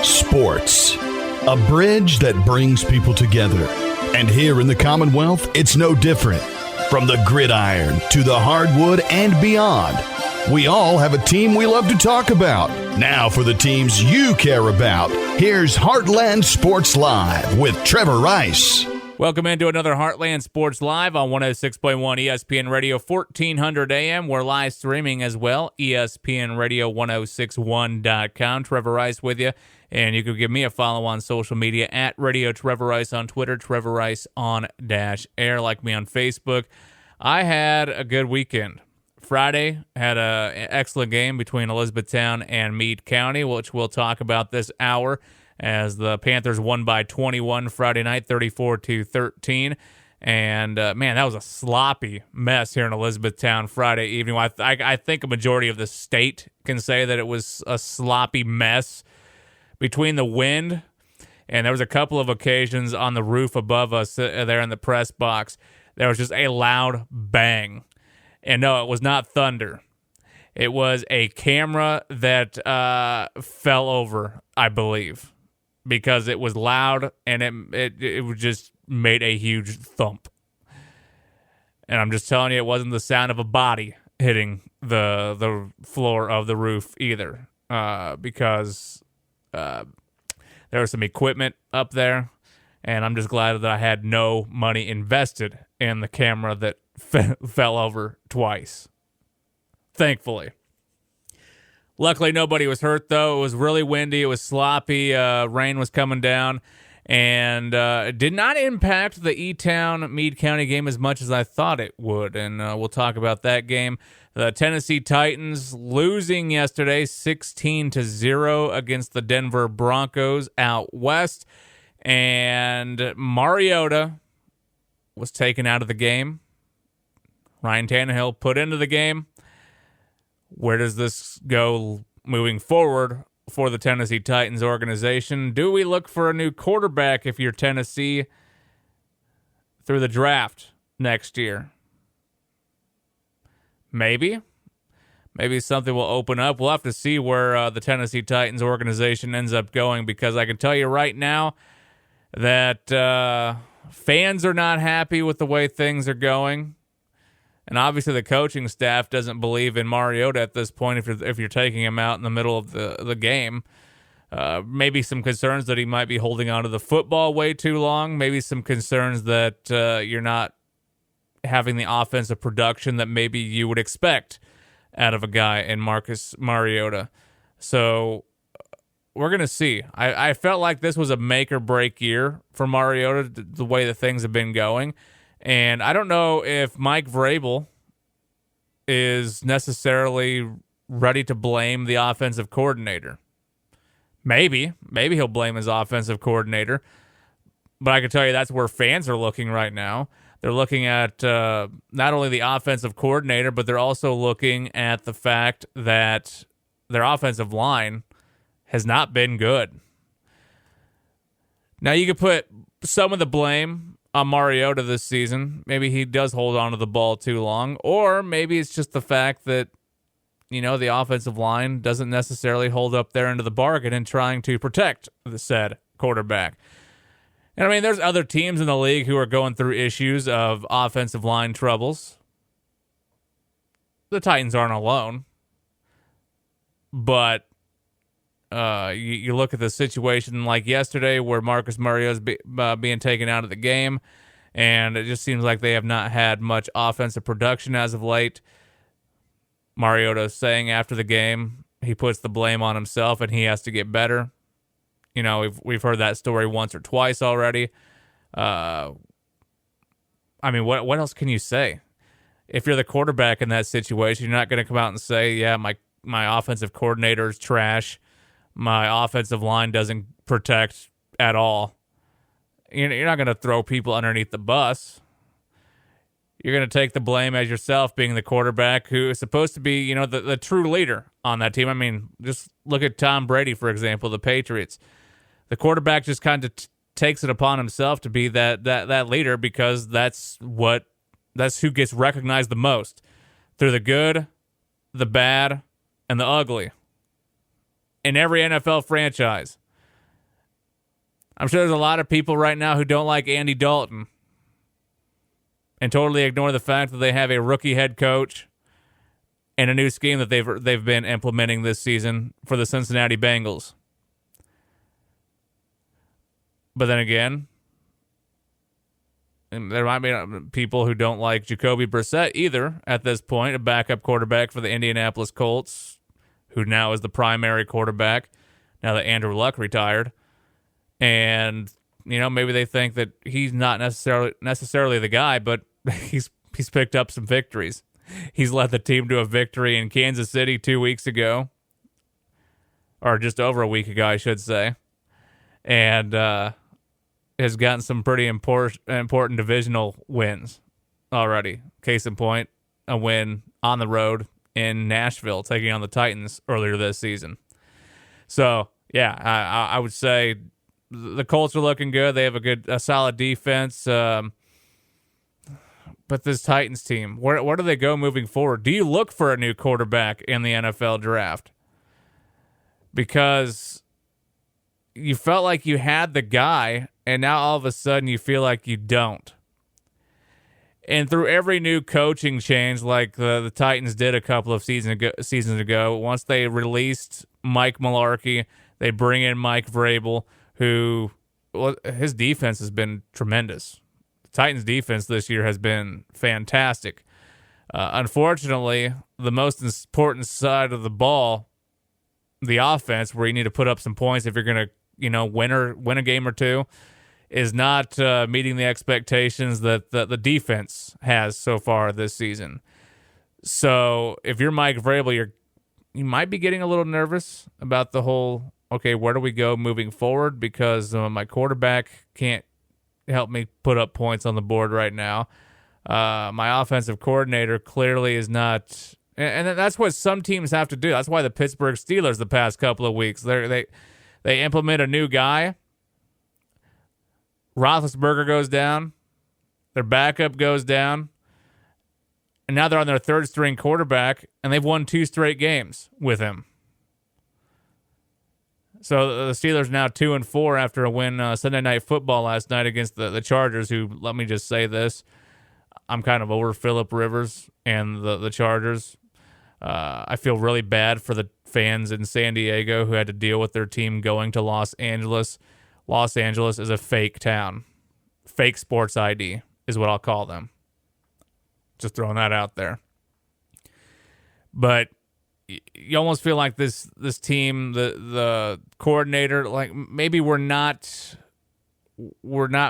Sports, a bridge that brings people together. And here in the Commonwealth, it's no different. From the gridiron to the hardwood and beyond, we all have a team we love to talk about. Now for the teams you care about, here's Heartland Sports Live with Trevor Rice. Welcome into another Heartland Sports Live on 106.1 ESPN Radio, 1400 AM. We're live streaming as well, ESPNRadio1061.com. Trevor Rice with you, and you can give me a follow on social media at Radio Trevor Rice on Twitter, Trevor Rice on -air. Like me on Facebook. I had a good weekend. Friday had an excellent game between Elizabethtown and Meade County, which we'll talk about this hour, as the Panthers won by 21 Friday night, 34-13. And, man, that was a sloppy mess here in Elizabethtown Friday evening. I think a majority of the state can say that it was a sloppy mess between the wind, and there was a couple of occasions on the roof above us there in the press box. There was just a loud bang. And no, it was not thunder. It was a camera that fell over, I believe, because it was loud and it just made a huge thump. And I'm just telling you, it wasn't the sound of a body hitting the floor of the roof either, because there was some equipment up there, and I'm just glad that I had no money invested in the camera that fell over twice. Thankfully. Luckily, nobody was hurt, though. It was really windy. It was sloppy. Rain was coming down. And it did not impact the E-Town-Meade County game as much as I thought it would. And we'll talk about that game. The Tennessee Titans losing yesterday 16-0 against the Denver Broncos out west. And Mariota was taken out of the game. Ryan Tannehill put into the game. Where does this go moving forward for the Tennessee Titans organization? Do we look for a new quarterback if you're Tennessee through the draft next year? Maybe. Maybe something will open up. We'll have to see where the Tennessee Titans organization ends up going, because I can tell you right now that fans are not happy with the way things are going. And obviously the coaching staff doesn't believe in Mariota at this point if you're taking him out in the middle of the game. Maybe some concerns that he might be holding on to the football way too long. Maybe some concerns that you're not having the offensive production that maybe you would expect out of a guy in Marcus Mariota. So we're going to see. I felt like this was a make-or-break year for Mariota, the way that things have been going. And I don't know if Mike Vrabel is necessarily ready to blame the offensive coordinator. Maybe he'll blame his offensive coordinator. But I can tell you that's where fans are looking right now. They're looking at not only the offensive coordinator, but they're also looking at the fact that their offensive line has not been good. Now, you could put some of the blame on Mariota this season. Maybe he does hold on to the ball too long, or maybe it's just the fact that, the offensive line doesn't necessarily hold up their end of the bargain in trying to protect the said quarterback. And I mean, there's other teams in the league who are going through issues of offensive line troubles. The Titans aren't alone, but you look at the situation like yesterday where Marcus Mariota's being taken out of the game, and it just seems like they have not had much offensive production as of late. Mariota saying after the game he puts the blame on himself and he has to get better. We've heard that story once or twice already. I mean, what else can you say? If you're the quarterback in that situation, you're not going to come out and say, yeah, my offensive coordinator is trash. My offensive line doesn't protect at all. You're not going to throw people underneath the bus. You're going to take the blame as yourself, being the quarterback who is supposed to be, the true leader on that team. I mean, just look at Tom Brady, for example, the Patriots. The quarterback just kind of takes it upon himself to be that leader, because that's who gets recognized the most through the good, the bad, and the ugly. In every NFL franchise, I'm sure there's a lot of people right now who don't like Andy Dalton and totally ignore the fact that they have a rookie head coach and a new scheme that they've been implementing this season for the Cincinnati Bengals. But then again, there might be people who don't like Jacoby Brissett either at this point, a backup quarterback for the Indianapolis Colts, who now is the primary quarterback now that Andrew Luck retired. And, maybe they think that he's not necessarily the guy, but he's picked up some victories. He's led the team to a victory in Kansas City 2 weeks ago, or just over a week ago, I should say, and has gotten some pretty important divisional wins already. Case in point, a win on the road in Nashville, taking on the Titans earlier this season. So, yeah, I would say the Colts are looking good. They have a solid defense. But this Titans team, where do they go moving forward? Do you look for a new quarterback in the NFL draft? Because you felt like you had the guy, and now all of a sudden you feel like you don't. And through every new coaching change, like the Titans did a couple of seasons ago, once they released Mike Mularkey, they bring in Mike Vrabel, who, his defense has been tremendous. The Titans' defense this year has been fantastic. Unfortunately, the most important side of the ball, the offense, where you need to put up some points if you're going to, win a game or two, is not meeting the expectations that the defense has so far this season. So if you're Mike Vrabel, you might be getting a little nervous about the whole, okay, where do we go moving forward? Because my quarterback can't help me put up points on the board right now. My offensive coordinator clearly is not, and that's what some teams have to do. That's why the Pittsburgh Steelers the past couple of weeks, they implement a new guy. Roethlisberger goes down. Their backup goes down. And now they're on their third string quarterback, and they've won 2 straight games with him. So the Steelers now 2-4 after a win Sunday Night Football last night against the Chargers, who, let me just say this, I'm kind of over Phillip Rivers and the Chargers. I feel really bad for the fans in San Diego who had to deal with their team going to Los Angeles. Los Angeles is a fake town. Fake sports ID is what I'll call them. Just throwing that out there. But you almost feel like this team, the coordinator, like maybe we're not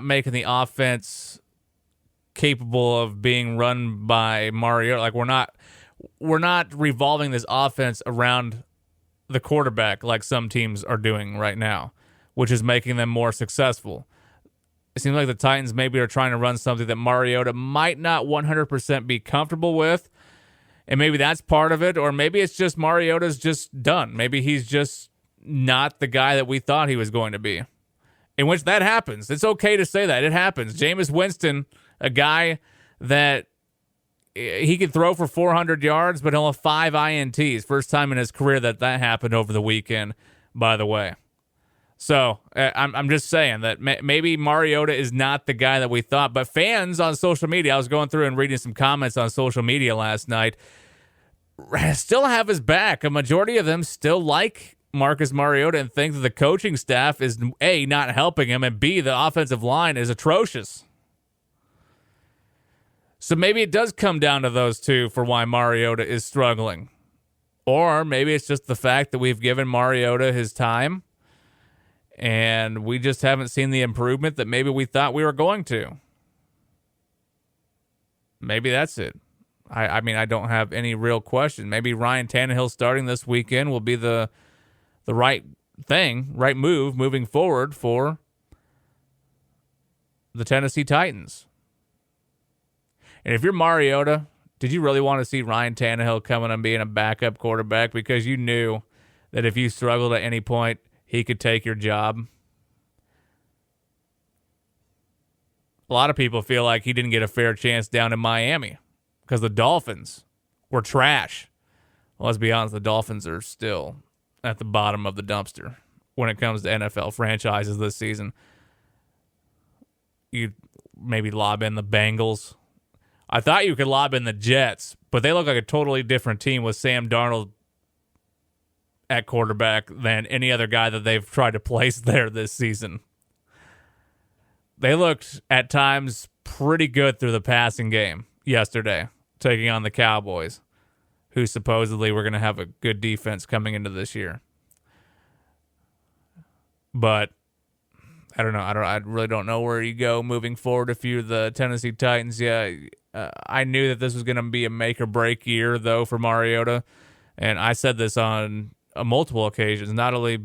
making the offense capable of being run by Mario. Like we're not revolving this offense around the quarterback like some teams are doing right now, which is making them more successful. It seems like the Titans maybe are trying to run something that Mariota might not 100% be comfortable with. And maybe that's part of it, or maybe it's just Mariota's just done. Maybe he's just not the guy that we thought he was going to be. In which that happens. It's okay to say that. It happens. Jameis Winston, a guy that he could throw for 400 yards, but he'll have 5 INTs. First time in his career that happened over the weekend, by the way. So I'm just saying that maybe Mariota is not the guy that we thought. But fans on social media, I was going through and reading some comments on social media last night, still have his back. A majority of them still like Marcus Mariota and think that the coaching staff is, A, not helping him, and B, the offensive line is atrocious. So maybe it does come down to those two for why Mariota is struggling. Or maybe it's just the fact that we've given Mariota his time and we just haven't seen the improvement that maybe we thought we were going to. Maybe that's it. I mean, I don't have any real question. Maybe Ryan Tannehill starting this weekend will be the right thing, right move moving forward for the Tennessee Titans. And if you're Mariota, did you really want to see Ryan Tannehill coming and being a backup quarterback because you knew that if you struggled at any point, he could take your job? A lot of people feel like he didn't get a fair chance down in Miami because the Dolphins were trash. Well, let's be honest, the Dolphins are still at the bottom of the dumpster when it comes to NFL franchises this season. you maybe lob in the Bengals. I thought you could lob in the Jets, but they look like a totally different team with Sam Darnold at quarterback than any other guy that they've tried to place there this season. They looked at times pretty good through the passing game yesterday, taking on the Cowboys, who supposedly were going to have a good defense coming into this year. But I don't know. I really don't know where you go moving forward if you're the Tennessee Titans. Yeah, I knew that this was going to be a make or break year, though, for Mariota. And I said this on multiple occasions, not only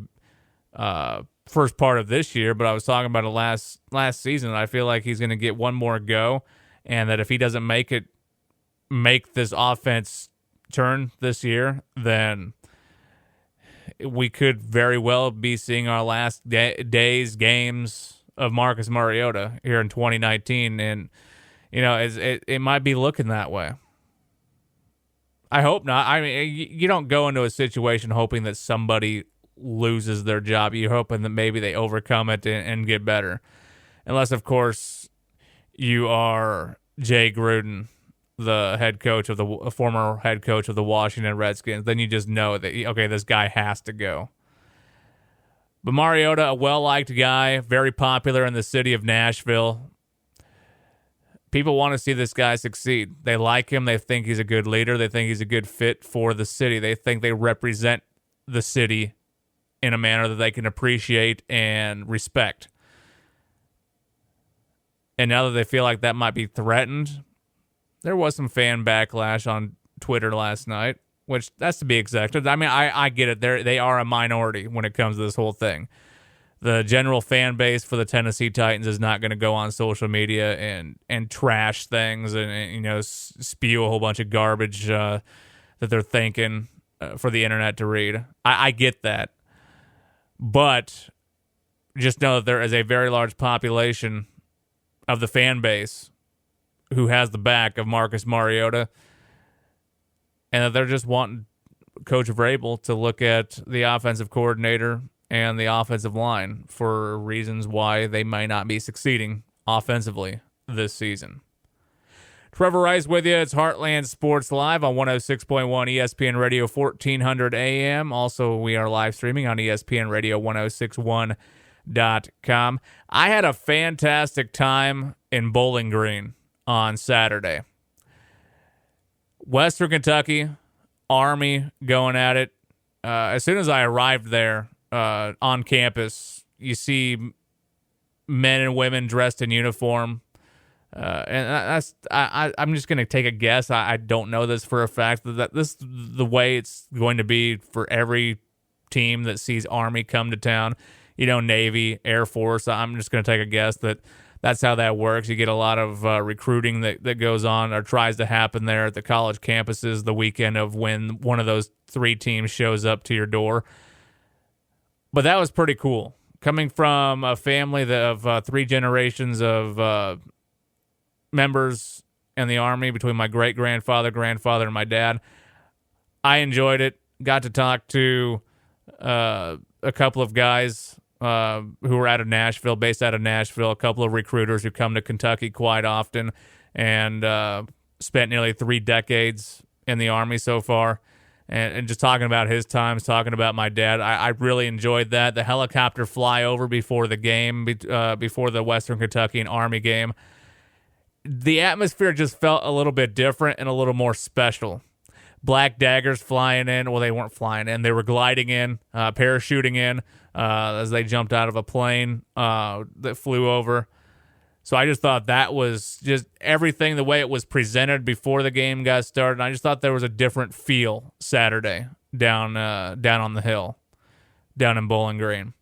first part of this year, but I was talking about it last season. I feel like he's going to get one more go, and that if he doesn't make this offense turn this year, then we could very well be seeing our last games of Marcus Mariota here in 2019, and it might be looking that way. I hope not. I mean, you don't go into a situation hoping that somebody loses their job. You're hoping that maybe they overcome it and get better, unless, of course, you are Jay Gruden, the former head coach of the Washington Redskins. Then you just know that, okay, this guy has to go. But Mariota, a well-liked guy, very popular in the city of Nashville. People want to see this guy succeed. They like him. They think he's a good leader. They think he's a good fit for the city. They think they represent the city in a manner that they can appreciate and respect. And now that they feel like that might be threatened, there was some fan backlash on Twitter last night, which that's to be expected. I mean, I get it. They are a minority when it comes to this whole thing. The general fan base for the Tennessee Titans is not going to go on social media and trash things and spew a whole bunch of garbage that they're thinking for the internet to read. I get that. But just know that there is a very large population of the fan base who has the back of Marcus Mariota, and that they're just wanting Coach Vrabel to look at the offensive coordinator and the offensive line for reasons why they might not be succeeding offensively this season. Trevor Rice with you. It's Heartland Sports Live on 106.1 ESPN Radio 1400 AM. Also, we are live streaming on ESPN Radio 1061.com. I had a fantastic time in Bowling Green on Saturday. Western Kentucky, Army going at it. As soon as I arrived there on campus, you see men and women dressed in uniform. And I'm just going to take a guess. I don't know this for a fact, that this is the way it's going to be for every team that sees Army come to town. Navy, Air Force. I'm just going to take a guess that that's how that works. You get a lot of recruiting that goes on or tries to happen there at the college campuses the weekend of when one of those three teams shows up to your door. But that was pretty cool. Coming from a family of three generations of members in the Army, between my great-grandfather, grandfather, and my dad, I enjoyed it. Got to talk to a couple of guys who were based out of Nashville, a couple of recruiters who come to Kentucky quite often, and spent nearly 3 decades in the Army so far. And just talking about his times, talking about my dad, I really enjoyed that. The helicopter flyover before the game, before the Western Kentucky and Army game, the atmosphere just felt a little bit different and a little more special. Black daggers flying in. Well, they weren't flying in. They were gliding in, parachuting in as they jumped out of a plane that flew over. So I just thought that was just everything, the way it was presented before the game got started. And I just thought there was a different feel Saturday down on the hill, down in Bowling Green.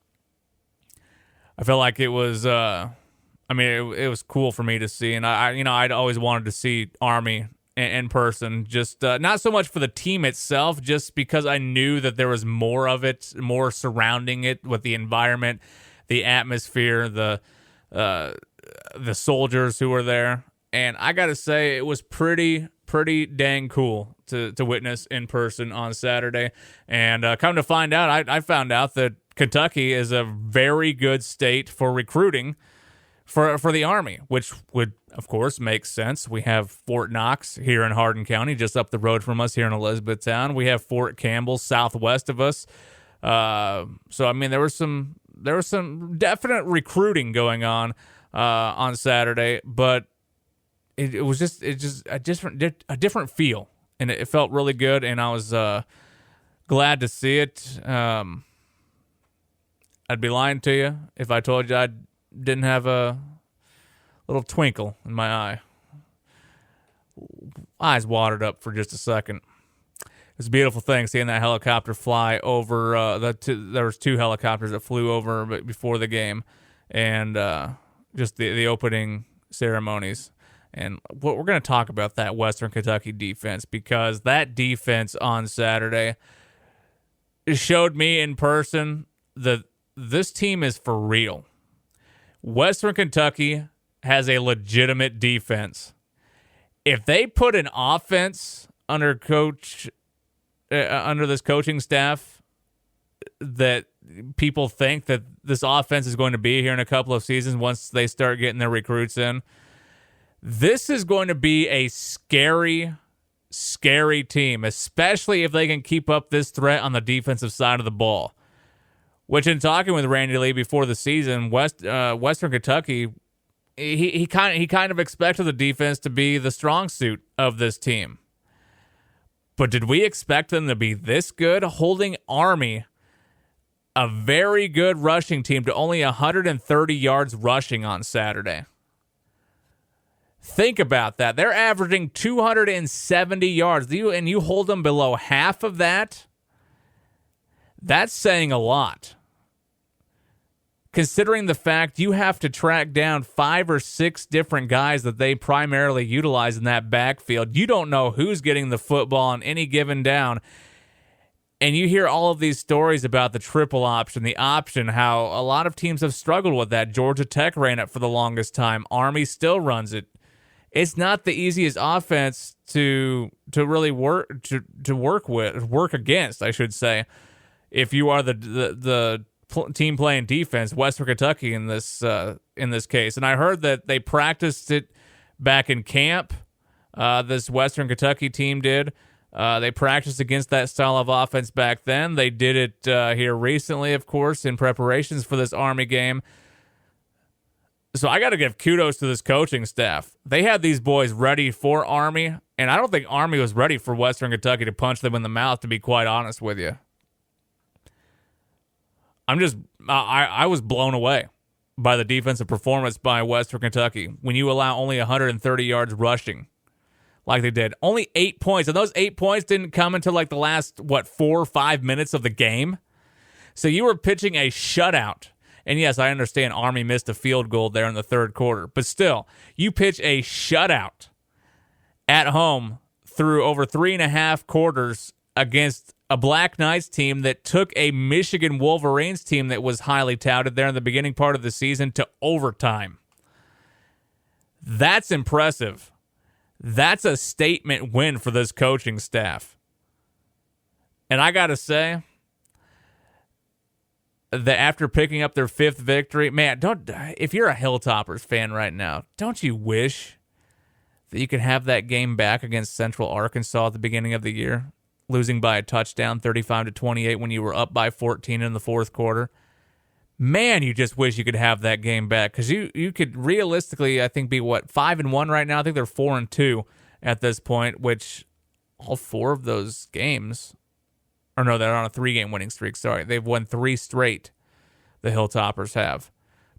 I felt like it was, it was cool for me to see. And I'd always wanted to see Army in person, just not so much for the team itself, just because I knew that there was more of it, more surrounding it with the environment, the atmosphere, the soldiers who were there. And I got to say, it was pretty dang cool to witness in person on Saturday. And come to find out, I found out that Kentucky is a very good state for recruiting for the Army, which would, of course, make sense. We have Fort Knox here in Hardin County, just up the road from us here in Elizabethtown. We have Fort Campbell southwest of us. So I mean, there was some definite recruiting going on Saturday, but it was just a different feel, and it felt really good, and I was glad to see it. I'd be lying to you if I told you I didn't have a little twinkle in my eye. Eyes watered up for just a second. It's a beautiful thing seeing that helicopter fly over. There was 2 helicopters that flew over before the game, and just the opening ceremonies. And what we're going to talk about that Western Kentucky defense, because that defense on Saturday showed me in person that this team is for real. Western Kentucky has a legitimate defense. If they put an offense under this coaching staff that people think that this offense is going to be here in a couple of seasons once they start getting their recruits in, this is going to be a scary, scary team, especially if they can keep up this threat on the defensive side of the ball. Which, in talking with Randy Lee before the season, Western Kentucky, he kind of expected the defense to be the strong suit of this team. But did we expect them to be this good, holding Army, a very good rushing team, to only 130 yards rushing on Saturday? Think about that. They're averaging 270 yards. And you hold them below half of that? That's saying a lot. Considering the fact you have to track down 5 or 6 different guys that they primarily utilize in that backfield. You don't know who's getting the football on any given down. And you hear all of these stories about the triple option, the option, how a lot of teams have struggled with that. Georgia Tech ran it for the longest time. Army still runs it. It's not the easiest offense to really work against, I should say. If you are the team playing defense, Western Kentucky in this case, and I heard that they practiced it back in camp. This Western Kentucky team did. They practiced against that style of offense back then. They did it here recently, of course, in preparations for this Army game. So I got to give kudos to this coaching staff. They had these boys ready for Army, and I don't think Army was ready for Western Kentucky to punch them in the mouth, to be quite honest with you. I was blown away by the defensive performance by Western Kentucky when you allow only 130 yards rushing like they did. Only 8 points, and those 8 points didn't come until like the last, 4 or 5 minutes of the game. So you were pitching a shutout. And yes, I understand Army missed a field goal there in the third quarter, but still, you pitch a shutout at home through over 3.5 quarters against a Black Knights team that took a Michigan Wolverines team that was highly touted there in the beginning part of the season to overtime. That's impressive. That's a statement win for this coaching staff. And I got to say that after picking up their 5th victory, man, if you're a Hilltoppers fan right now, don't you wish that you could have that game back against Central Arkansas at the beginning of the year? Losing by a touchdown, 35-28, when you were up by 14 in the fourth quarter. Man, you just wish you could have that game back, because you could realistically, I think, be 5-1 right now. I think they're 4-2 at this point, which all 4 of those games, or no, they're on a 3-game winning streak. Sorry, they've won 3 straight. The Hilltoppers have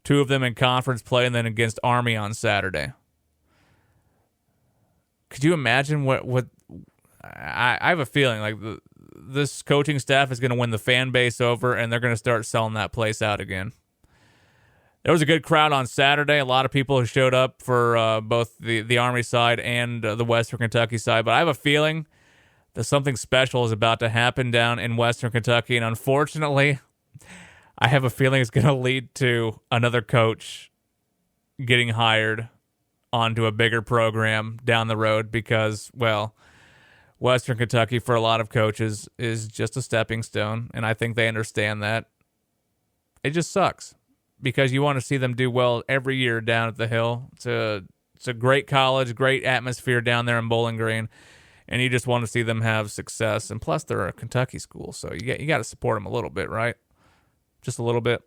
2 of them in conference play, and then against Army on Saturday. Could you imagine what? I have a feeling like this coaching staff is going to win the fan base over, and they're going to start selling that place out again. There was a good crowd on Saturday. A lot of people who showed up for both the Army side and the Western Kentucky side. But I have a feeling that something special is about to happen down in Western Kentucky. And unfortunately, I have a feeling it's going to lead to another coach getting hired onto a bigger program down the road because, well, Western Kentucky, for a lot of coaches, is just a stepping stone, and I think they understand that. It just sucks because you want to see them do well every year down at the Hill. It's a great college, great atmosphere down there in Bowling Green, and you just want to see them have success. And plus, they're a Kentucky school, so you got to support them a little bit, right? Just a little bit.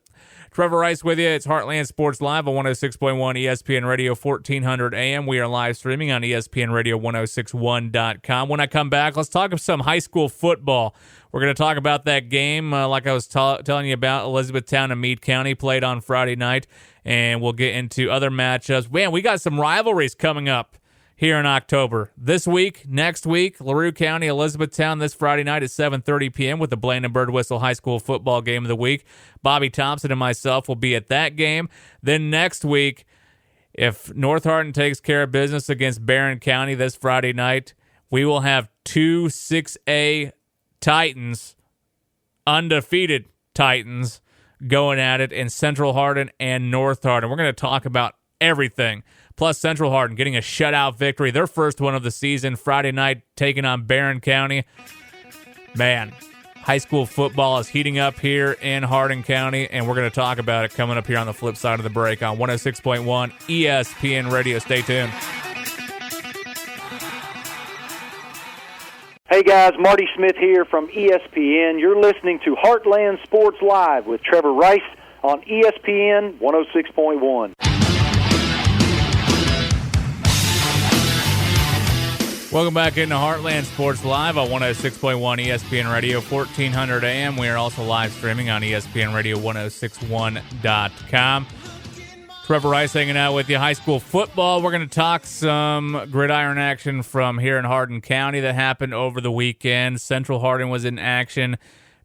Trevor Rice with you. It's Heartland Sports Live on 106.1 ESPN Radio 1400 AM. We are live streaming on ESPNRadio1061.com. When I come back, let's talk of some high school football. We're going to talk about that game like I was telling you about. Elizabethtown and Meade County played on Friday night, and we'll get into other matchups. Man, we got some rivalries coming up here in October. This week, next week, LaRue County, Elizabethtown this Friday night at 7:30 p.m. with the Blaine and Birdwhistle High School football game of the week. Bobby Thompson and myself will be at that game. Then next week, if North Hardin takes care of business against Barron County this Friday night, we will have two 6A Titans, undefeated Titans, going at it in Central Hardin and North Hardin. We're going to talk about everything. Plus, Central Hardin getting a shutout victory, their first one of the season, Friday night, taking on Barron County. Man, high school football is heating up here in Hardin County, and we're going to talk about it coming up here on the flip side of the break on 106.1 ESPN Radio. Stay tuned. Hey guys, Marty Smith here from ESPN. You're listening to Heartland Sports Live with Trevor Rice on ESPN 106.1. Welcome back into Heartland Sports Live on 106.1 ESPN Radio 1400 AM. We are also live streaming on ESPN Radio 1061.com. Trevor Rice hanging out with you. High school football. We're going to talk some gridiron action from here in Hardin County that happened over the weekend. Central Hardin was in action.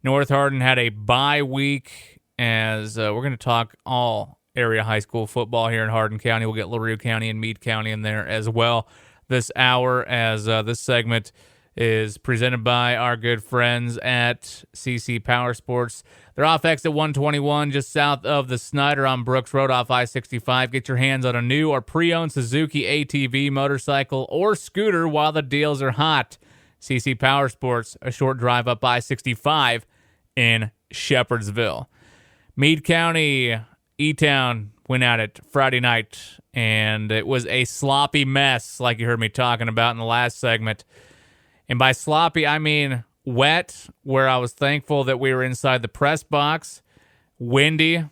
North Hardin had a bye week, as we're going to talk all area high school football here in Hardin County. We'll get LaRue County and Meade County in there as well this hour, as this segment is presented by our good friends at CC Power Sports. They're off exit 121, just south of the Snyder on Brooks Road off I-65. Get your hands on a new or pre-owned Suzuki ATV, motorcycle, or scooter while the deals are hot. CC Power Sports, a short drive up I-65 in Shepherdsville. Meade County, E-Town went at it Friday night, and it was a sloppy mess, like you heard me talking about in the last segment. And by sloppy, I mean wet, where I was thankful that we were inside the press box. Windy.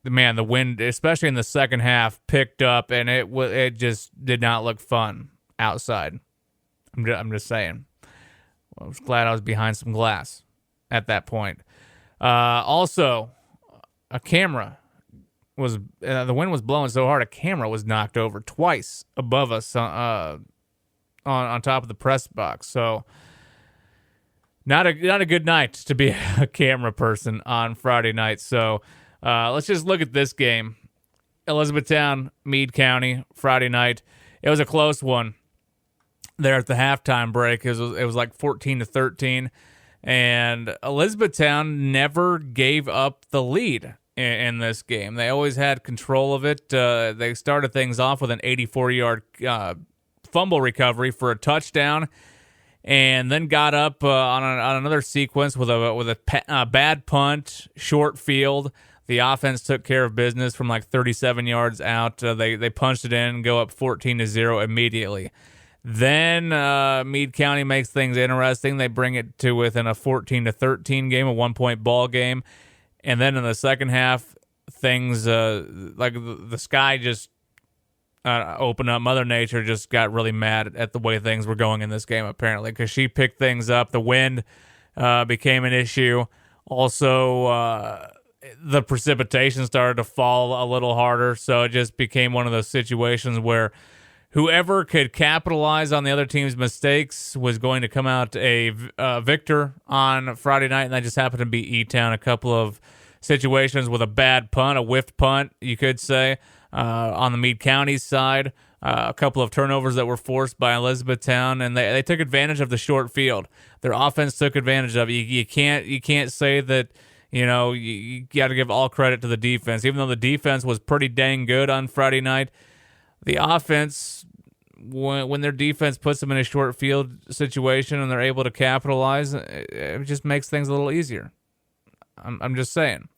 Man, the wind, especially in the second half, picked up, and it just did not look fun outside. I'm just saying. I was glad I was behind some glass at that point. Also, a camera was the wind was blowing so hard, a camera was knocked over twice above us on top of the press box. So not a good night to be a camera person on Friday night. So let's just look at this game. Elizabethtown, Meade County, Friday night. It was a close one there at the halftime break. It was like 14-13, and Elizabethtown never gave up the lead in this game. They always had control of it. They started things off with an 84-yard fumble recovery for a touchdown, and then got up on another sequence with a bad punt, short field. The offense took care of business from like 37 yards out. They punched it in and go up 14-0 immediately. Then Meade County makes things interesting. They bring it to within a 14-13 game, a 1-point ball game. And then in the second half, things like the sky just opened up. Mother Nature just got really mad at the way things were going in this game, apparently, because she picked things up. The wind became an issue. Also, the precipitation started to fall a little harder, so it just became one of those situations where whoever could capitalize on the other team's mistakes was going to come out a victor on Friday night, and that just happened to be E-Town. A couple of situations with a bad punt, a whiffed punt, you could say, on the Meade County side. A couple of turnovers that were forced by Elizabethtown, and they took advantage of the short field. Their offense took advantage of it. You can't say that, you got to give all credit to the defense. Even though the defense was pretty dang good on Friday night, the offense, when their defense puts them in a short field situation and they're able to capitalize, it just makes things a little easier. I'm just saying.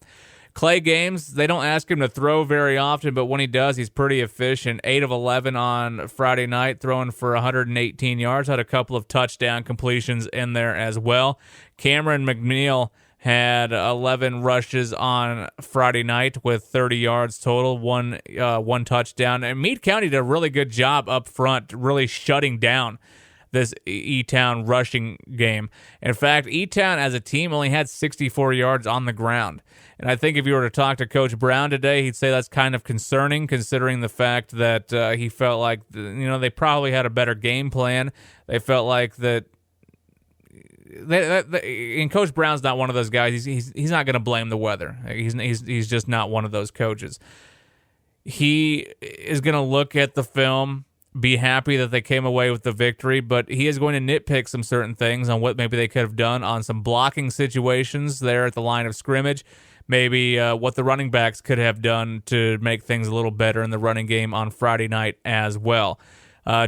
Clay Games, they don't ask him to throw very often, but when he does, he's pretty efficient. 8 of 11 on Friday night, throwing for 118 yards. Had a couple of touchdown completions in there as well. Cameron McNeil had 11 rushes on Friday night with 30 yards total, one touchdown. And Meade County did a really good job up front, really shutting down this E-Town rushing game. In fact, E-Town as a team only had 64 yards on the ground. And I think if you were to talk to Coach Brown today, he'd say that's kind of concerning, considering the fact that he felt like, they probably had a better game plan. They felt like that. And Coach Brown's not one of those guys. He's not going to blame the weather. He's just not one of those coaches. He is going to look at the film, be happy that they came away with the victory, but he is going to nitpick some certain things on what maybe they could have done on some blocking situations there at the line of scrimmage. Maybe what the running backs could have done to make things a little better in the running game on Friday night as well.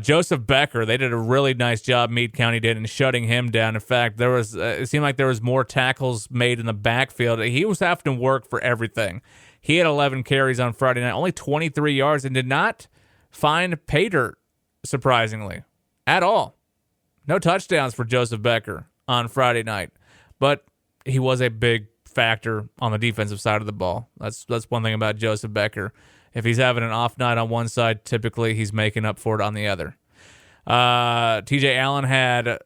Joseph Becker, they did a really nice job, Meade County did, in shutting him down. In fact, it seemed like there was more tackles made in the backfield. He was having to work for everything. He had 11 carries on Friday night, only 23 yards, and did not find pay dirt, surprisingly, at all. No touchdowns for Joseph Becker on Friday night, but he was a big factor on the defensive side of the ball. That's one thing about Joseph Becker. If he's having an off night on one side, typically he's making up for it on the other. TJ Allen had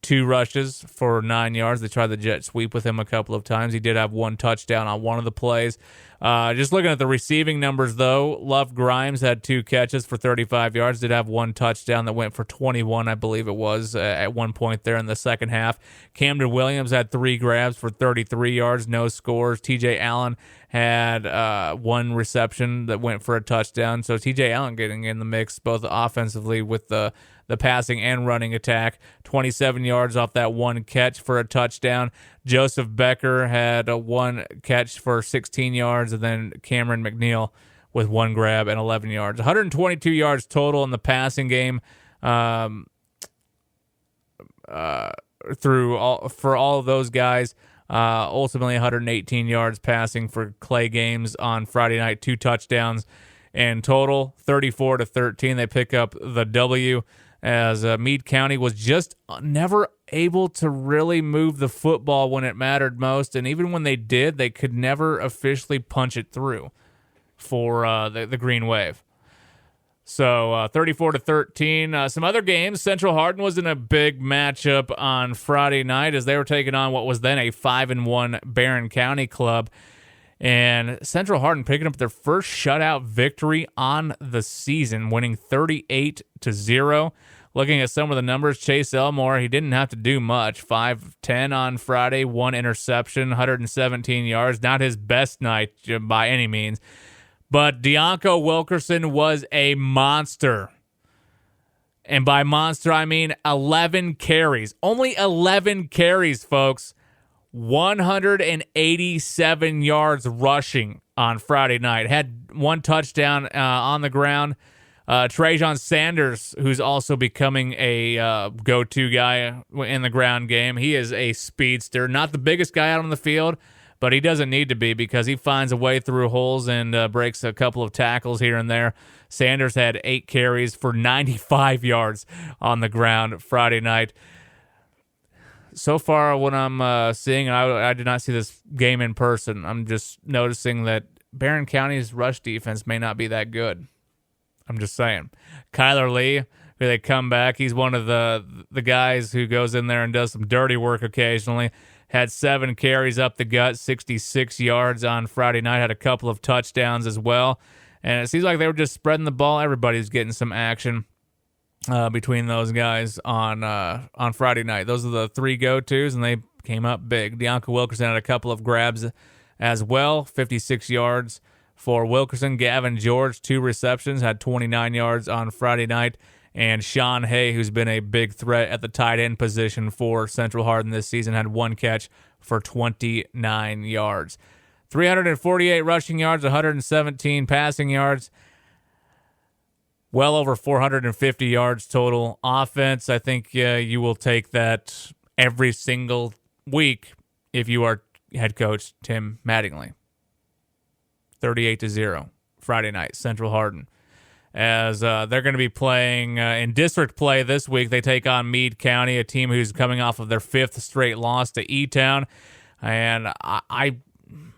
2 rushes for 9 yards. They tried the jet sweep with him a couple of times. He did have 1 touchdown on one of the plays. Just looking at the receiving numbers, though, Love Grimes had 2 catches for 35 yards. Did have 1 touchdown that went for 21, I believe it was, at one point there in the second half. Camden Williams had 3 grabs for 33 yards, no scores. TJ Allen had 1 reception that went for a touchdown. So TJ Allen getting in the mix both offensively with the passing and running attack. 27 yards off that 1 catch for a touchdown. Joseph Becker had 1 catch for 16 yards, and then Cameron McNeil with 1 grab and 11 yards. 122 yards total in the passing game for all of those guys. Ultimately, 118 yards passing for Clay Games on Friday night, 2 touchdowns in total, 34-13. They pick up the W, as Meade County was just never able to really move the football when it mattered most, and even when they did, they could never officially punch it through for the Green Wave. So 34-13. Some other games. Central Hardin was in a big matchup on Friday night as they were taking on what was then a 5-1 Barron County club. And Central Hardin picking up their first shutout victory on the season, winning 38-0. Looking at some of the numbers, Chase Elmore, he didn't have to do much. 5-10 on Friday, 1 interception, 117 yards. Not his best night by any means. But Deonko Wilkerson was a monster. And by monster, I mean 11 carries. Only 11 carries, folks. 187 yards rushing on Friday night. Had 1 touchdown on the ground. Trajan Sanders, who's also becoming a go-to guy in the ground game. He is a speedster. Not the biggest guy out on the field, but he doesn't need to be because he finds a way through holes and breaks a couple of tackles here and there. Sanders had 8 carries for 95 yards on the ground Friday night. So far, what I'm seeing, I did not see this game in person. I'm just noticing that Barron County's rush defense may not be that good. I'm just saying. Kyler Lee, who they come back, he's one of the guys who goes in there and does some dirty work occasionally. Had 7 carries up the gut, 66 yards on Friday night. Had a couple of touchdowns as well. And it seems like they were just spreading the ball. Everybody's getting some action between those guys on Friday night. Those are the 3 go-tos, and they came up big. Deonko Wilkerson had a couple of grabs as well, 56 yards for Wilkerson. Gavin George, 2 receptions, had 29 yards on Friday night. And Sean Hay, who's been a big threat at the tight end position for Central Hardin this season, had 1 catch for 29 yards. 348 rushing yards, 117 passing yards. Well over 450 yards total offense. I think you will take that every single week if you are head coach Tim Mattingly. 38-0 Friday night, Central Hardin. As they're going to be playing in district play this week. They take on Meade County, a team who's coming off of their 5th straight loss to E-Town. And I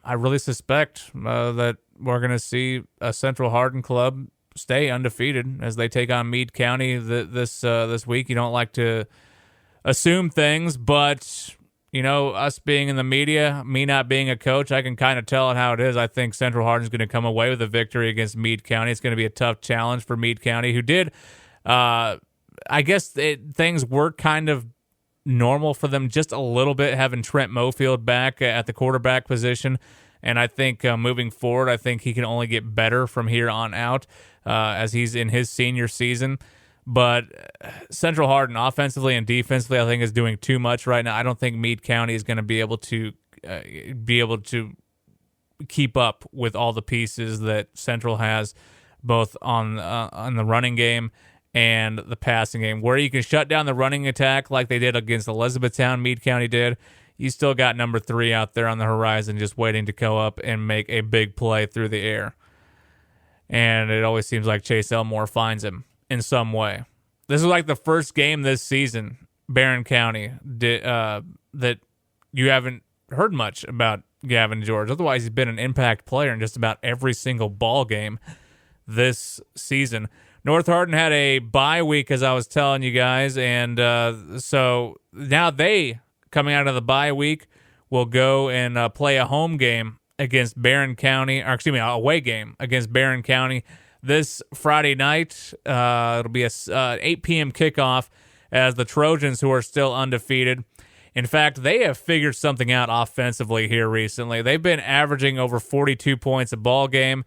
really suspect that we're going to see a Central Hardin club stay undefeated as they take on Meade County this week. You don't like to assume things, but you know, us being in the media, me not being a coach, I can kind of tell it how it is. I think Central Hardin's going to come away with a victory against Meade County. It's going to be a tough challenge for Meade County, who did, I guess things were kind of normal for them just a little bit, having Trent Mofield back at the quarterback position. And I think moving forward, I think he can only get better from here on out as he's in his senior season. But Central Hardin, offensively and defensively, I think is doing too much right now. I don't think Meade County is going to be able to keep up with all the pieces that Central has, both on the running game and the passing game. Where you can shut down the running attack like they did against Elizabethtown, Meade County did. You still got number 3 out there on the horizon, just waiting to go up and make a big play through the air. And it always seems like Chase Elmore finds him in some way. This is like the first game this season, Barron County, that you haven't heard much about Gavin George. Otherwise, he's been an impact player in just about every single ball game this season. North Hardin had a bye week, as I was telling you guys, and so now they, coming out of the bye week, will go and play a home game against Barron County, or excuse me, a away game against Barron County this Friday night. It'll be a 8 p.m. kickoff as the Trojans, who are still undefeated. In fact, they have figured something out offensively here recently. They've been averaging over 42 points a ball game,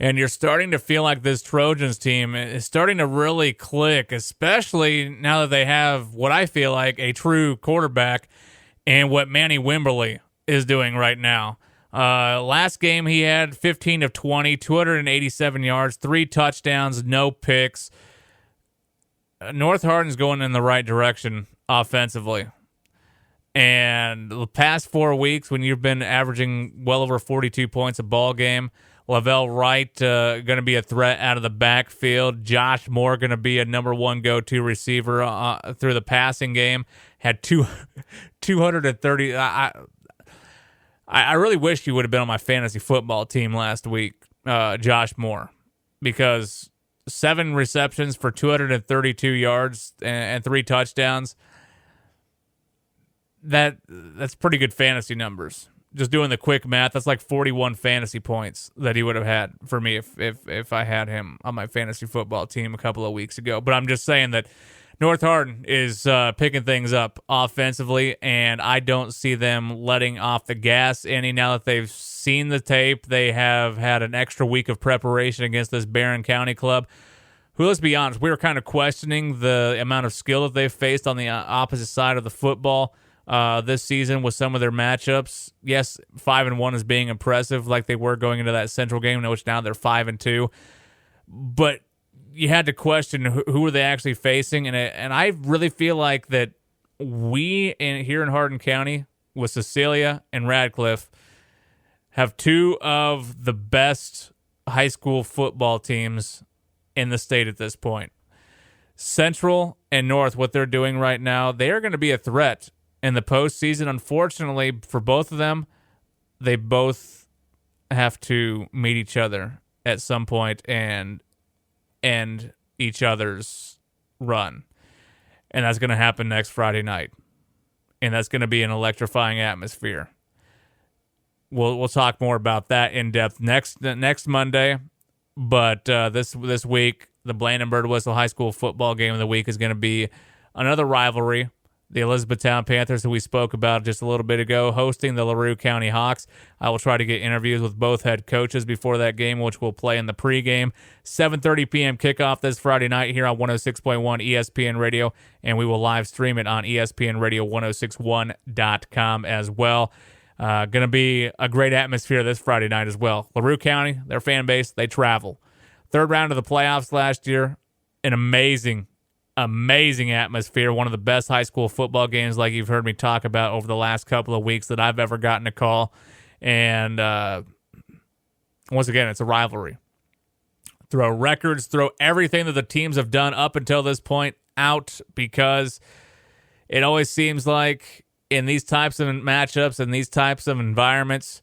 and you're starting to feel like this Trojans team is starting to really click, especially now that they have what I feel like a true quarterback and what Manny Wimberly is doing right now. Last game he had 15 of 20, 287 yards, 3 touchdowns, no picks. North Hardin's going in the right direction offensively. And the past 4 weeks, when you've been averaging well over 42 points a ball game, Lavelle Wright going to be a threat out of the backfield. Josh Moore going to be a number 1 go-to receiver through the passing game. Had 230. I really wish he would have been on my fantasy football team last week, Josh Moore, because 7 receptions for 232 yards and 3 touchdowns. That's pretty good fantasy numbers. Just doing the quick math, that's like 41 fantasy points that he would have had for me if I had him on my fantasy football team a couple of weeks ago. But I'm just saying that North Hardin is picking things up offensively, and I don't see them letting off the gas any. Now that they've seen the tape, they have had an extra week of preparation against this Barron County club, who, let's be honest, we were kind of questioning the amount of skill that they've faced on the opposite side of the football this season with some of their matchups. Yes, 5-1 is being impressive like they were going into that Central game, which now they're 5-2. But you had to question who are they actually facing, and I really feel like that we here in Hardin County with Cecilia and Radcliffe have 2 of the best high school football teams in the state at this point. Central and North, what they're doing right now, they are going to be a threat in the postseason. Unfortunately for both of them, they both have to meet each other at some point and end each other's run. And that's going to happen next Friday night. And that's going to be an electrifying atmosphere. We'll talk more about that in depth next Monday. But this week, the Blandon Bird Whistle High School football game of the week is going to be another rivalry. The Elizabethtown Panthers, who we spoke about just a little bit ago, hosting the LaRue County Hawks. I will try to get interviews with both head coaches before that game, which we'll play in the pregame. 7:30 p.m. kickoff this Friday night here on 106.1 ESPN Radio, and we will live stream it on ESPNRadio1061.com as well. Going to be a great atmosphere this Friday night as well. LaRue County, their fan base, they travel. 3rd round of the playoffs last year, an amazing atmosphere. One of the best high school football games, like you've heard me talk about over the last couple of weeks, that I've ever gotten a call. And Once again, it's a rivalry. Throw records, throw everything that the teams have done up until this point out, because it always seems like in these types of matchups and these types of environments,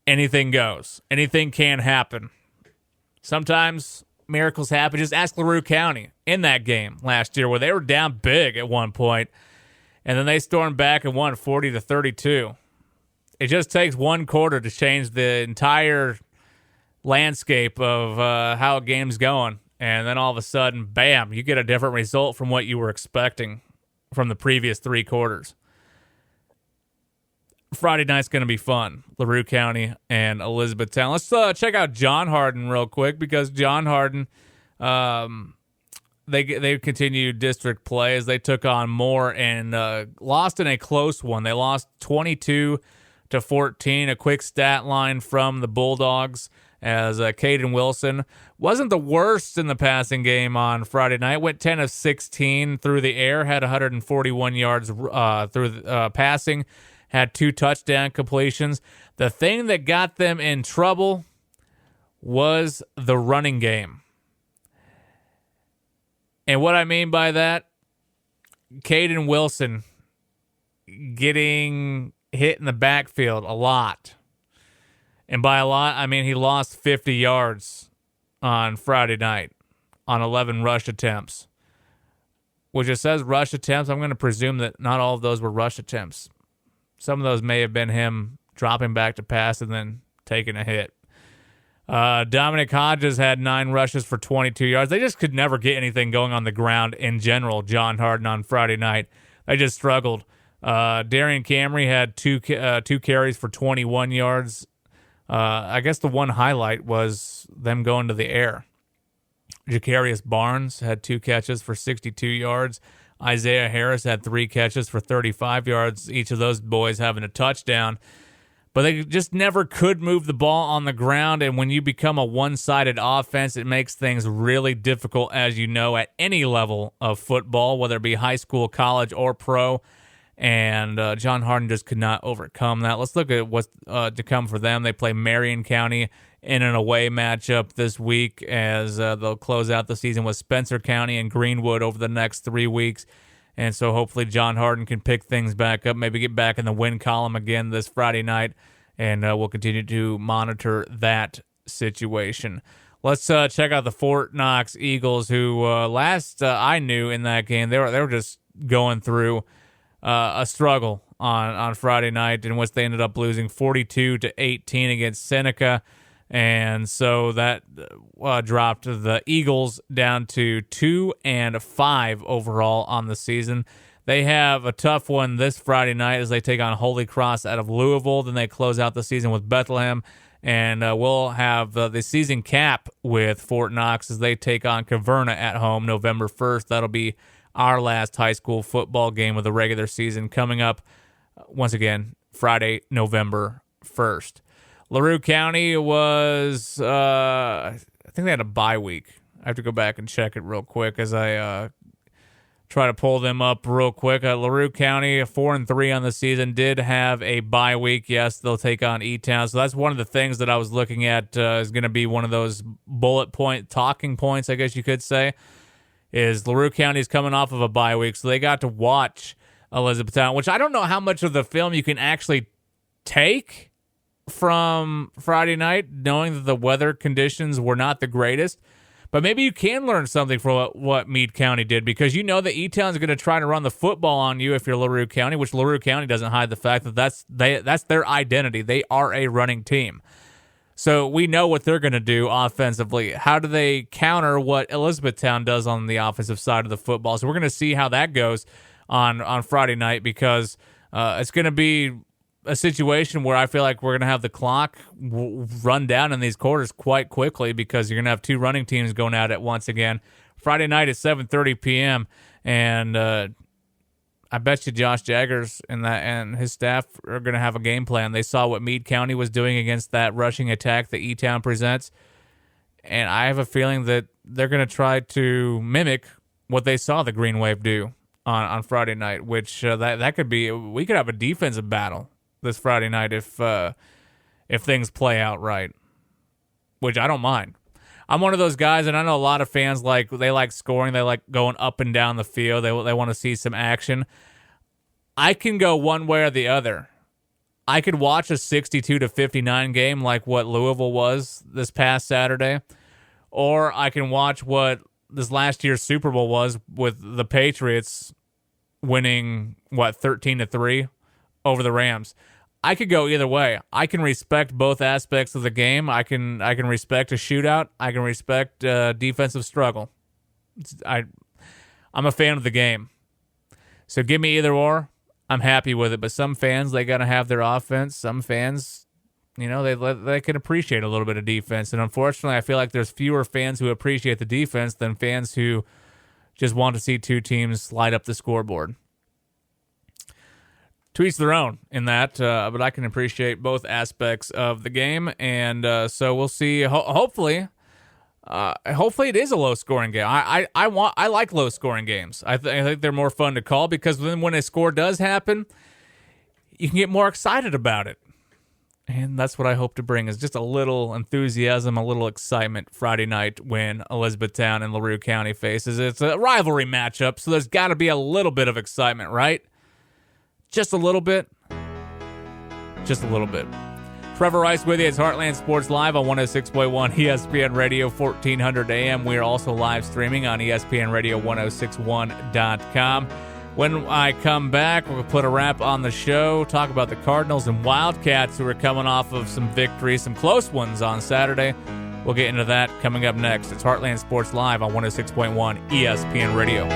anything goes. Anything can happen. Sometimes miracles happen. Just ask LaRue County in that game last year where they were down big at one point, and then they stormed back and won 40-32. It just takes one quarter to change the entire landscape of how a game's going, and then all of a sudden, bam, you get a different result from what you were expecting from the previous three quarters. Friday night's going to be fun. LaRue County and Elizabethtown. Let's check out John Hardin real quick, because John Hardin, they continued district play as they took on Moore and lost in a close one. They lost 22-14. A quick stat line from the Bulldogs, as Caden Wilson wasn't the worst in the passing game on Friday night. Went 10 of 16 through the air, had 141 yards through passing, had 2 touchdown completions. The thing that got them in trouble was the running game. And what I mean by that, Caden Wilson getting hit in the backfield a lot. And by a lot, I mean he lost 50 yards on Friday night on 11 rush attempts. Which it says rush attempts. I'm going to presume that not all of those were rush attempts. Some of those may have been him dropping back to pass and then taking a hit. Dominic Hodges had 9 rushes for 22 yards. They just could never get anything going on the ground in general, John Hardin, on Friday night. They just struggled. Darian Camry had two carries for 21 yards. I guess the one highlight was them going to the air. Jacarius Barnes had 2 catches for 62 yards. Isaiah Harris had 3 catches for 35 yards, each of those boys having a touchdown. But they just never could move the ball on the ground, and when you become a one-sided offense, it makes things really difficult, as you know, at any level of football, whether it be high school, college, or pro. And John Hardin just could not overcome that. Let's look at what's to come for them. They play Marion County in an away matchup this week, as they'll close out the season with Spencer County and Greenwood over the next 3 weeks. And so hopefully John Hardin can pick things back up, maybe get back in the win column again this Friday night, and we'll continue to monitor that situation. Let's check out the Fort Knox Eagles, who last I knew in that game, they were just going through a struggle on Friday night, in which they ended up losing 42-18 against Seneca. And so that dropped the Eagles down to 2-5 overall on the season. They have a tough one this Friday night as they take on Holy Cross out of Louisville. Then they close out the season with Bethlehem. And we'll have the season cap with Fort Knox as they take on Caverna at home November 1st. That'll be our last high school football game of the regular season, coming up, once again, Friday, November 1st. LaRue County was, I think they had a bye week. I have to go back and check it real quick as I try to pull them up real quick. LaRue County, 4-3 on the season, did have a bye week. Yes, they'll take on E-Town. So that's one of the things that I was looking at is going to be one of those bullet point talking points, I guess you could say, is LaRue County is coming off of a bye week. So they got to watch Elizabethtown, which I don't know how much of the film you can actually take from Friday night, knowing that the weather conditions were not the greatest. But maybe you can learn something from what Meade County did, because you know that E-Town's going to try to run the football on you if you're LaRue County, which LaRue County doesn't hide the fact that that's their identity. They are a running team. So we know what they're going to do offensively. How do they counter what Elizabethtown does on the offensive side of the football? So we're going to see how that goes on Friday night, because it's going to be a situation where I feel like we're going to have the clock run down in these quarters quite quickly, because you're going to have 2 running teams going at it once again. Friday night at 7:30 p.m. And I bet you Josh Jaggers and his staff are going to have a game plan. They saw what Meade County was doing against that rushing attack that E-Town presents. And I have a feeling that they're going to try to mimic what they saw the Green Wave do on Friday night, which that could be, we could have a defensive battle this Friday night if things play out right. which I don't mind. I'm one of those guys, and I know a lot of fans they like scoring. They like going up and down the field. They want to see some action. I can go one way or the other. I could watch a 62-59 game like what Louisville was this past Saturday, or I can watch what this last year's Super Bowl was with the Patriots winning 13-3 over the Rams. I could go either way. I can respect both aspects of the game. I can respect a shootout. I can respect defensive struggle. I'm a fan of the game. So give me either or. I'm happy with it. But some fans, they got to have their offense. Some fans, they can appreciate a little bit of defense. And unfortunately, I feel like there's fewer fans who appreciate the defense than fans who just want to see two teams light up the scoreboard. To each their own in that, but I can appreciate both aspects of the game. And so we'll see. Hopefully it is a low-scoring game. I like low-scoring games. I think they're more fun to call because then when a score does happen, you can get more excited about it. And that's what I hope to bring is just a little enthusiasm, a little excitement Friday night when Elizabethtown and LaRue County faces. It's a rivalry matchup, so there's got to be a little bit of excitement, right? Just a little bit. Just a little bit. Trevor Rice with you. It's Heartland Sports Live on 106.1 ESPN Radio, 1400 AM. We are also live streaming on ESPNRadio1061.com. When I come back, we'll put a wrap on the show, talk about the Cardinals and Wildcats who are coming off of some victories, some close ones on Saturday. We'll get into that coming up next. It's Heartland Sports Live on 106.1 ESPN Radio.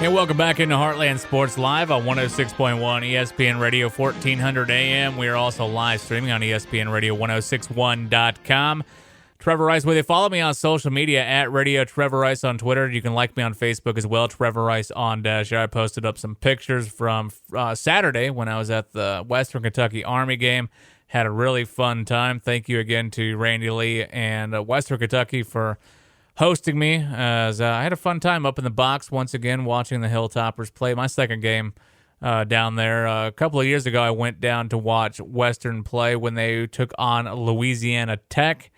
And welcome back into Heartland Sports Live on 106.1 ESPN Radio, 1400 AM. We are also live streaming on ESPN Radio 1061.com. Trevor Rice with you. Follow me on social media at Radio Trevor Rice on Twitter. You can like me on Facebook as well, Trevor Rice on Dash. I posted up some pictures from Saturday when I was at the Western Kentucky Army game. Had a really fun time. Thank you again to Randy Lee and Western Kentucky for hosting me, as I had a fun time up in the box once again watching the Hilltoppers play. My second game down there. A couple of years ago, I went down to watch Western play when they took on Louisiana Tech.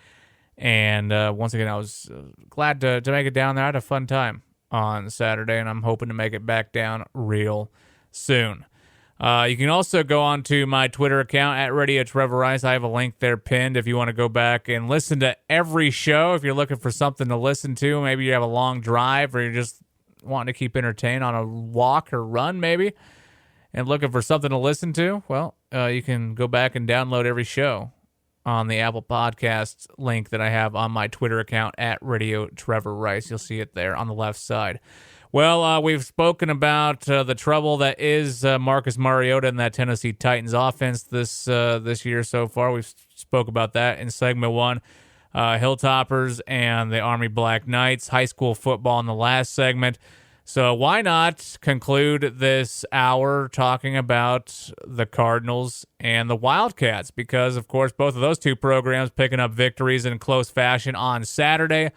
And once again, I was glad to make it down there. I had a fun time on Saturday, and I'm hoping to make it back down real soon. You can also go on to my Twitter account at Radio Trevor Rice. I have a link there pinned if you want to go back and listen to every show. If you're looking for something to listen to, maybe you have a long drive or you're just wanting to keep entertained on a walk or run maybe and looking for something to listen to, well, you can go back and download every show on the Apple Podcasts link that I have on my Twitter account at Radio Trevor Rice. You'll see it there on the left side. Well, we've spoken about the trouble that is Marcus Mariota and that Tennessee Titans offense this year so far. We've spoke about that in segment one. Hilltoppers and the Army Black Knights, high school football in the last segment. So why not conclude this hour talking about the Cardinals and the Wildcats? Because, of course, both of those two programs picking up victories in close fashion on Saturday.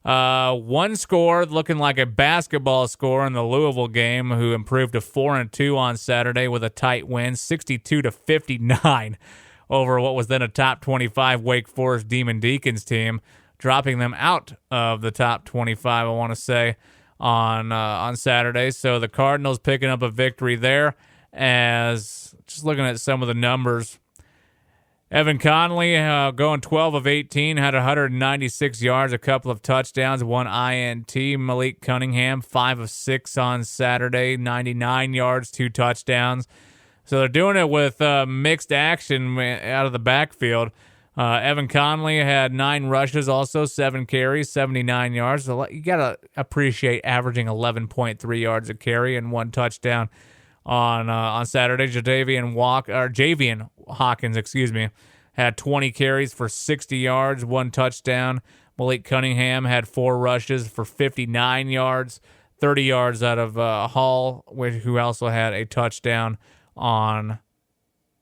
One score looking like a basketball score in the Louisville game, who improved to 4-2 on Saturday with a tight win, 62-59 over what was then a top 25 Wake Forest Demon Deacons team, dropping them out of the top 25, I want to say, on Saturday. So the Cardinals picking up a victory there. As just looking at some of the numbers, Evan Conley going 12 of 18, had 196 yards, a couple of touchdowns, one INT. Malik Cunningham, 5 of 6 on Saturday, 99 yards, 2 touchdowns. So they're doing it with mixed action out of the backfield. Evan Conley had 9 rushes, also 7 carries, 79 yards. So you got to appreciate averaging 11.3 yards a carry and 1 touchdown on Saturday. Javian Hawkins, had 20 carries for 60 yards, 1 touchdown. Malik Cunningham had 4 rushes for 59 yards, 30 yards out of Hall, who also had a touchdown on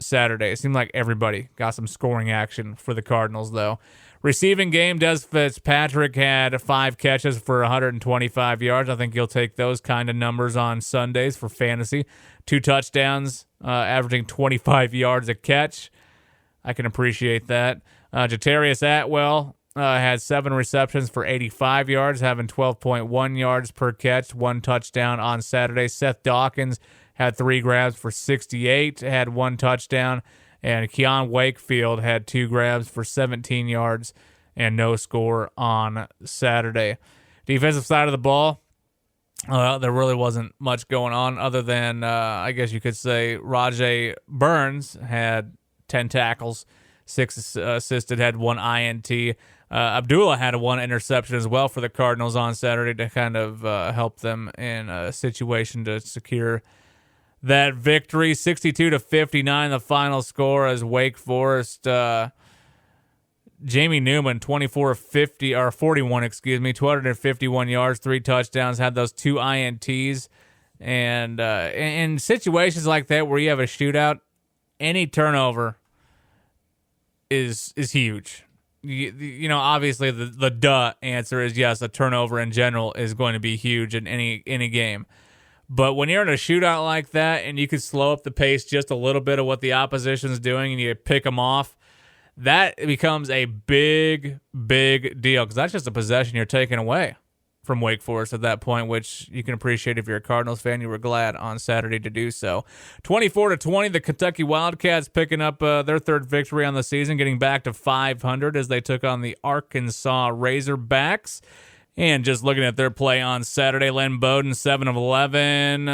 Saturday. It seemed like everybody got some scoring action for the Cardinals, though. Receiving game, Des Fitzpatrick had 5 catches for 125 yards. I think you'll take those kind of numbers on Sundays for fantasy. 2 touchdowns, averaging 25 yards a catch. I can appreciate that. Jatarius Atwell had 7 receptions for 85 yards, having 12.1 yards per catch, 1 touchdown on Saturday. Seth Dawkins had 3 grabs for 68, had 1 touchdown. And Keon Wakefield had 2 grabs for 17 yards and no score on Saturday. Defensive side of the ball, there really wasn't much going on other than, I guess you could say, Rajay Burns had 10 tackles, 6 assisted, had 1 INT. Abdullah had 1 interception as well for the Cardinals on Saturday to kind of help them in a situation to secure that victory. 62-59, the final score as Wake Forest. Jamie Newman, 41, 251 yards, 3 touchdowns, had those 2 INTs. And in situations like that where you have a shootout, any turnover is huge. You know, obviously the duh answer is yes, a turnover in general is going to be huge in any game. But when you're in a shootout like that and you can slow up the pace just a little bit of what the opposition's doing and you pick them off, that becomes a big, big deal because that's just a possession you're taking away from Wake Forest at that point, which you can appreciate if you're a Cardinals fan. You were glad on Saturday to do so. 24-20, the Kentucky Wildcats picking up their 3rd victory on the season, getting back to 500 as they took on the Arkansas Razorbacks. And just looking at their play on Saturday, Len Bowden, 7 of 11,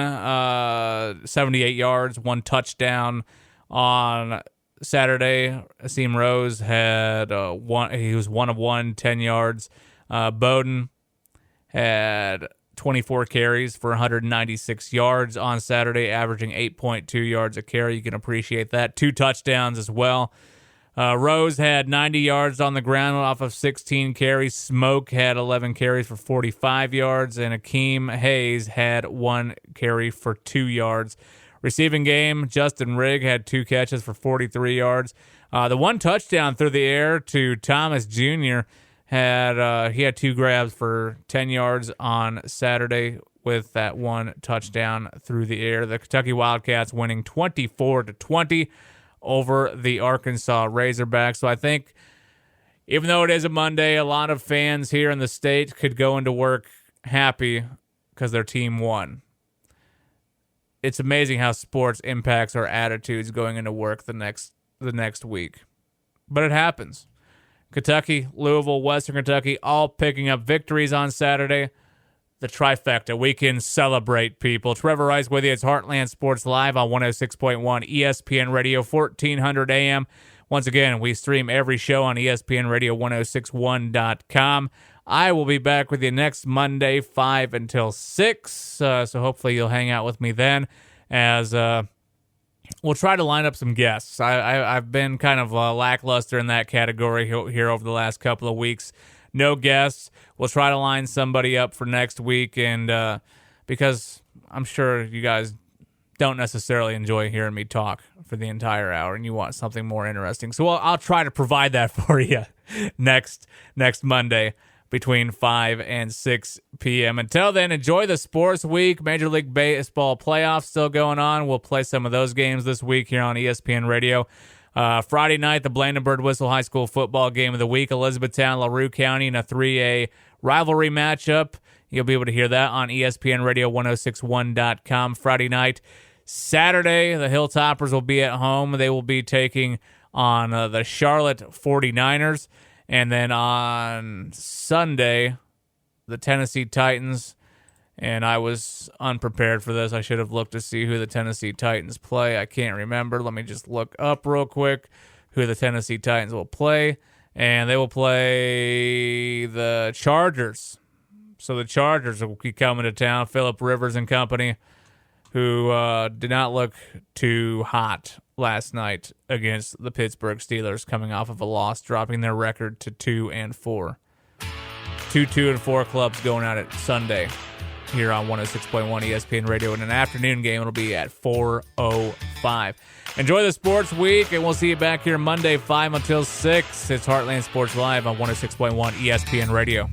78 yards, 1 touchdown on Saturday. Asim Rose had 1. He was 1 of 1, 10 yards. Bowden had 24 carries for 196 yards on Saturday, averaging 8.2 yards a carry. You can appreciate that. 2 touchdowns as well. Rose had 90 yards on the ground off of 16 carries. Smoke had 11 carries for 45 yards. And Akeem Hayes had 1 carry for 2 yards. Receiving game, Justin Rigg had 2 catches for 43 yards. The 1 touchdown through the air to Thomas Jr. He had 2 grabs for 10 yards on Saturday with that 1 touchdown through the air. The Kentucky Wildcats winning 24-20. Over the Arkansas Razorbacks. So I think even though it is a Monday, a lot of fans here in the state could go into work happy because their team won. It's amazing how sports impacts our attitudes going into work the next week. But it happens. Kentucky, Louisville, Western Kentucky, all picking up victories on Saturday. The trifecta. We can celebrate, people. Trevor Rice with you. It's Heartland Sports Live on 106.1 ESPN Radio, 1400 AM. Once again, we stream every show on ESPN Radio 1061.com. I will be back with you next Monday, 5 until 6. So hopefully you'll hang out with me then as we'll try to line up some guests. I've been kind of lackluster in that category here over the last couple of weeks. No guests. We'll try to line somebody up for next week, and because I'm sure you guys don't necessarily enjoy hearing me talk for the entire hour, and you want something more interesting. So I'll try to provide that for you next Monday between 5 and 6 p.m. Until then, enjoy the sports week. Major League Baseball playoffs still going on. We'll play some of those games this week here on ESPN Radio. Friday night, the Blandon Whistle High School football game of the week, Elizabethtown, LaRue County in a 3A rivalry matchup. You'll be able to hear that on ESPN Radio 1061.com Friday night. Saturday, the Hilltoppers will be at home. They will be taking on the Charlotte 49ers. And then on Sunday, the Tennessee Titans. And I was unprepared for this. I should have looked to see who the Tennessee Titans play. I can't remember. Let me just look up real quick who the Tennessee Titans will play. And they will play the Chargers. So the Chargers will be coming to town. Phillip Rivers and company, who did not look too hot last night against the Pittsburgh Steelers, coming off of a loss, dropping their record to 2-4. 2-4 clubs going at it Sunday here on 106.1 ESPN Radio. In an afternoon game, it'll be at 4:05. 5. Enjoy the sports week, and we'll see you back here Monday, 5 until 6. It's Heartland Sports Live on 106.1 ESPN Radio.